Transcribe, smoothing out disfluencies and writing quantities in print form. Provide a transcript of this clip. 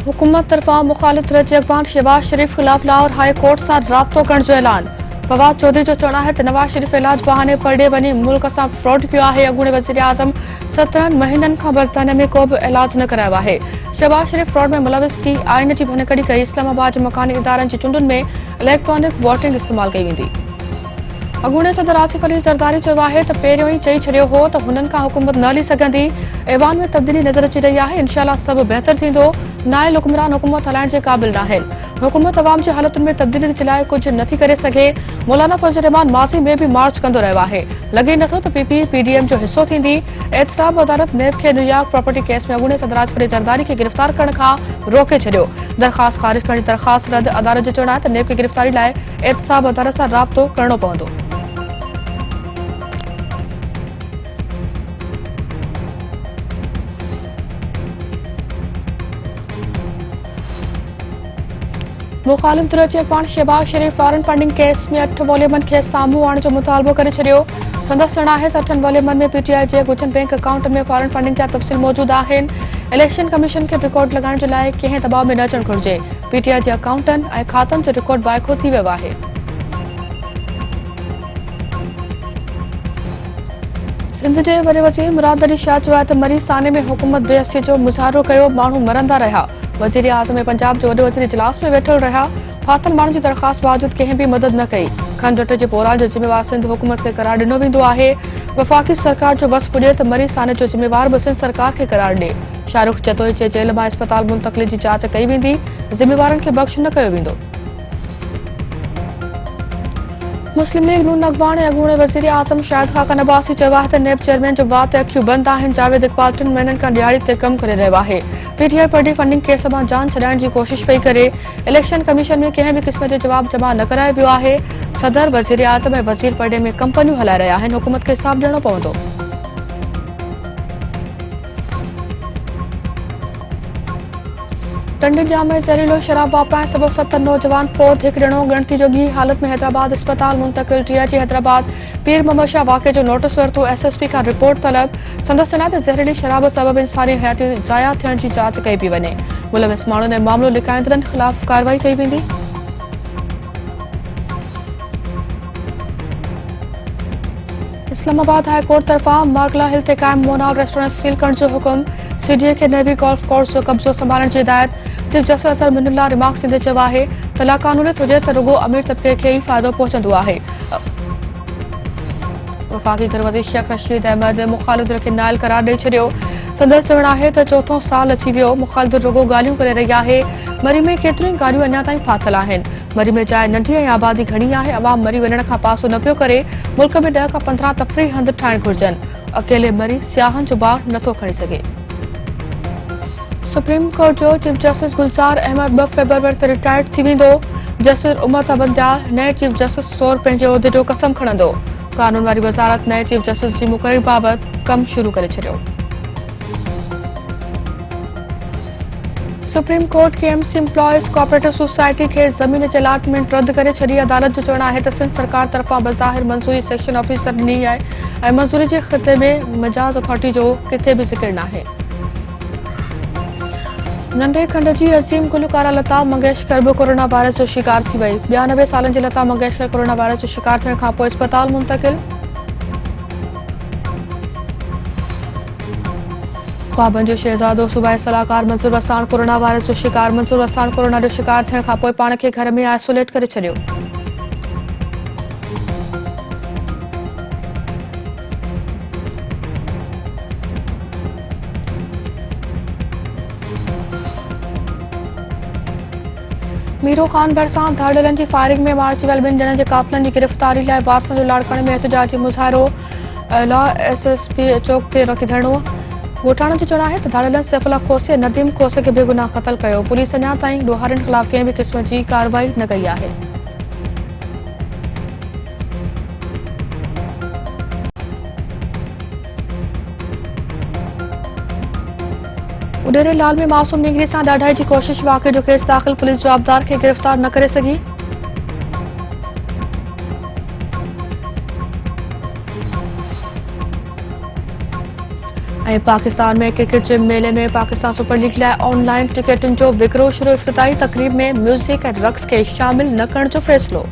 हुकूमत तरफा मुखालिफ तरजी अगवान शहबाज शरीफ खिलाफ लाहौर हाई कोर्ट से राब्तो करण जो ऐलान। फवाद चौधरी जो चवण है नवाज शरीफ इलाज बहाने परडे वही मुल्क से फ्रॉड किया है। अॻूणे वज़ीर आज़म 17 महीनन का बरतानिया में को भी इलाज न करायो है। शहबाज शरीफ फ्रॉड में मुलविस थी आइन की भनकड़ी कई इस्लामाबाद के मकानी इदारन की चूंडुनि में इलेक्ट्रॉनिक वोटिंग इस्तेमाल कई वेंदी। अॻूणे सदर आसिफ अली ज़रदारी चयो है तो पहिरियों ही चई छॾियो हो तो हुननि खां हुकूमत न हली सघंदी। ऐवान में तब्दीली नज़र अची रही है। इंशाअल्लाह सब बेहतर थींदो। नाइल हुक्मरान हुकूमत हलाइण जे क़ाबिल नाहिनि। हुकूमत अवाम जी हालतुनि में तब्दीली जे लाइ कुझु नथी करे सघे। मौलाना फजल रहमान माज़ी में भी मार्च कंदो रहियो आहे। लॻे नथो त पीपी पीडीएम जो हिस्सो थींदी। एहतसाब अदालत नेब खे न्यूयॉर्क प्रॉपर्टी केस में अॻूणे सदर आसिफ अली ज़रदारी खे गिरफ़्तार करण खां रोके छॾियो। दरख़्वास्त ख़ारिज करण जी दरख़्वास्त रद्द। अदालत जो चवणु आहे त नेब खे गिरफ़्तारी लाइ एहतसाब अदालत सां राब्तो करणो पवंदो। मुखालिफ तरजी अगवान शहबाज शरीफ फॉरेन फंडिंग केस में 8 वॉल्यूमन के साम्हूं आणण जो मुतालबो करे छॾियो। संदसि चवणु आहे त 8 वॉल्यूमन में पीटीआई जे कुझु बैंक अकाउंटनि में फॉरेन फंडिंग जा तफ़सील मौजूद आहिनि। इलेक्शन कमीशन के रिकॉर्ड लगाइण जे लाइ कंहिं दबाव में न अचणु घुरिजे। पीटीआई जे अकाउंटनि ऐं खातनि जो रिकॉर्ड वाइको थी वियो आहे। सिंध जे वॾे वज़ीर मुराद अली शाह चयो आहे त मरी साने में हुकूमत बेअसी जो मुज़ाहिरो कयो। माण्हू मरंदा रहिया। वज़ीर आज़म पंजाब जो वॾे वज़ीर इजलास में वेठल रहिया। फाथल माण्हुनि जी दरख़्वास्त बावजूद कंहिं भी मदद न कई। खंडट जे बोराल जो ज़िम्मेवार सिंध हुकूमत खे करार ॾिनो वेंदो आहे। वफ़ाक़ी सरकार जो वस पुॼे त मरी साने जो ज़िम्मेवार बि सिंध सरकार खे करार ॾे। शाहरुख जतोई जे जेल मां अस्पताल मुंतक़िली जी जांच कई वेंदी। ज़िम्मेवारनि खे बख़्श न कयो वेंदो। मुस्लिम लीग नून अगवान अॻूणे वज़ीर आज़म शाहिद खाकन अब्बासी चयो आहे त नेब चेयरमैन जो वात अखियूं बंदि आहिनि। जावेद इक़बाल 3 महीननि खां दिहाड़ी ते कमु करे रहियो आहे। पीटीआई परडी फंडिंग केस मां जान छॾाइण जी कोशिश पई करे। इलेक्शन कमीशन में कंहिं भी क़िस्म जो जवाब जमा न करायो वियो आहे। सदर वज़ीर आज़म ऐं वज़ीर परडे में कंपनियूं हलाए रहिया आहिनि। हुकूमत खे हिसाब ॾियणो पवंदो। टंडन जाम में ज़हरीलो शराब वापराइण सबबि 7 नौजवान फौत। हिकु ॼणो ॻणती जोगी हालत में हैदराबाद अस्पताल मुंतक़िल। डीआईजी हैदराबाद पीर मोहम्मद शाह वाक़े जो नोटिस वरितो। एसएसपी खां रिपोर्ट तलब। संदसि चवणु आहे त ज़हरीली शराब सबबि इंसानी हयाती ज़ाया थियण जी जांच कई पई वञे। मुलविस माण्हुनि ऐं मामिलो लिकाईंदड़नि ख़िलाफ़ कार्रवाई कई वेंदी। इस्लामाबाद हाई कोर्ट तरफ़ां मार्गला हिल ते क़ाइम मोनाल रेस्टोरेंट सील करण जो हुकुम। सीडीए खे नेवी गोल्फ कोर्स जो कब्ज़ो संभालण जी हिदायत। चीफ जस्टिस अतर मिनुल्लाह रिमार्क्स ॾींदे चयो आहे त लाक़ानूनियत हुजे त रुगो अमीर तबक़े खे ई फ़ाइदो पहुचंदो आहे। वफ़ाक़ी घर वज़ीर शेख रशीद अहमद मुखालिफ धुर खे नाइल करार ॾेई छॾियो। संदसि चवणु आहे त चोथों साल अची वियो। मुखालिफ धुर रुगो ॻाल्हियूं करे रही आहे। मरी में केतिरियूं ॻाल्हियूं अञा ताईं फाथल आहिनि। मरी में जाइ नंढी ऐं आबादी घणी आहे। अवाम मरी वञण खां पासो न पियो करे। मुल्क में 10 खां 15 तफ़रीही हंध ठाहिण घुरिजनि। अकेले मरी सियाहनि जो बार नथो खणी सघे। सुप्रीम कोर्ट जो चीफ जस्टिस गुलजार अहमद 2 फरवरी ते रिटायर्ड थी वेंदो। जस्टिस उमर अबंजाल नए चीफ जस्टिस तौर पंहिंजे उहिदे जो कसम खणंदो। कानून वारी वज़ारत नए चीफ जस्टिस जी मुक़ररी बाबति कमु शुरू करे छॾियो। Supreme court KMC employees cooperative society खे ज़मीन जी अलाटमेंट रद्द करे छॾी। अदालत जो चवणु आहे त सिंध सरकार तरफ़ां बज़ाहिर मंज़ूरी सेक्शन ऑफिसर ॾिनी आहे ऐं मंज़ूरी जे ख़िते में मिजाज अथॉरिटी जो किथे बि ज़िक्र नाहे। नंढे खंड जी अज़ीम गुलकारा लता मंगेशकर बि कोरोना वायरस जो शिकार थी वई। 92 सालनि जी लता मंगेशकर कोरोना वायरस जो शिकार थियण खां पोइ अस्पताल मुंतक़िल। ख्वाबनि जो शहज़ादो सूबाई सलाहकार मंसूर वसाण कोरोना वायरस जो शिकार। मंसूर वसाण कोरोना जो शिकार थियण खां पोइ पाण खे घर में आइसोलेट करे छॾियो। मीरो ख़ान भरिसां धाड़ेलनि जी फायरिंग में मारिजी वियल 2 ॼणनि जे कातिलनि जी गिरफ़्तारी लाइ वारसनि जो लाड़काणे में एहतजाजी मुज़ाहिरो। लॉ एसएसपी चौक ते रखी धरणो। ॻोठाणनि जो चवणु आहे त धाड़ेलनि सैफुल्ला खोसे नदीम खोसे खे बेगुनाह क़तल कयो। पुलिस अञा ताईं ॾोहारियुनि ख़िलाफ़ कंहिं बि क़िस्म जी कार्रवाई न कई आहे। उडेरे लाल में मासूम निगरी सां ॾाढाई जी कोशिश। वाक़े जो केस दाख़िल। पुलिस जवाबदार खे गिरफ़्तार न करे सघी। ऐं पाकिस्तान में क्रिकेट जे मेले में पाकिस्तान सुपर लीग लाइ ऑनलाइन टिकटुनि जो विकिरो शुरू। इफ़्तिताही तक़रीब में म्यूज़िक ऐं रक़्स खे शामिल न करण जो फ़ैसिलो।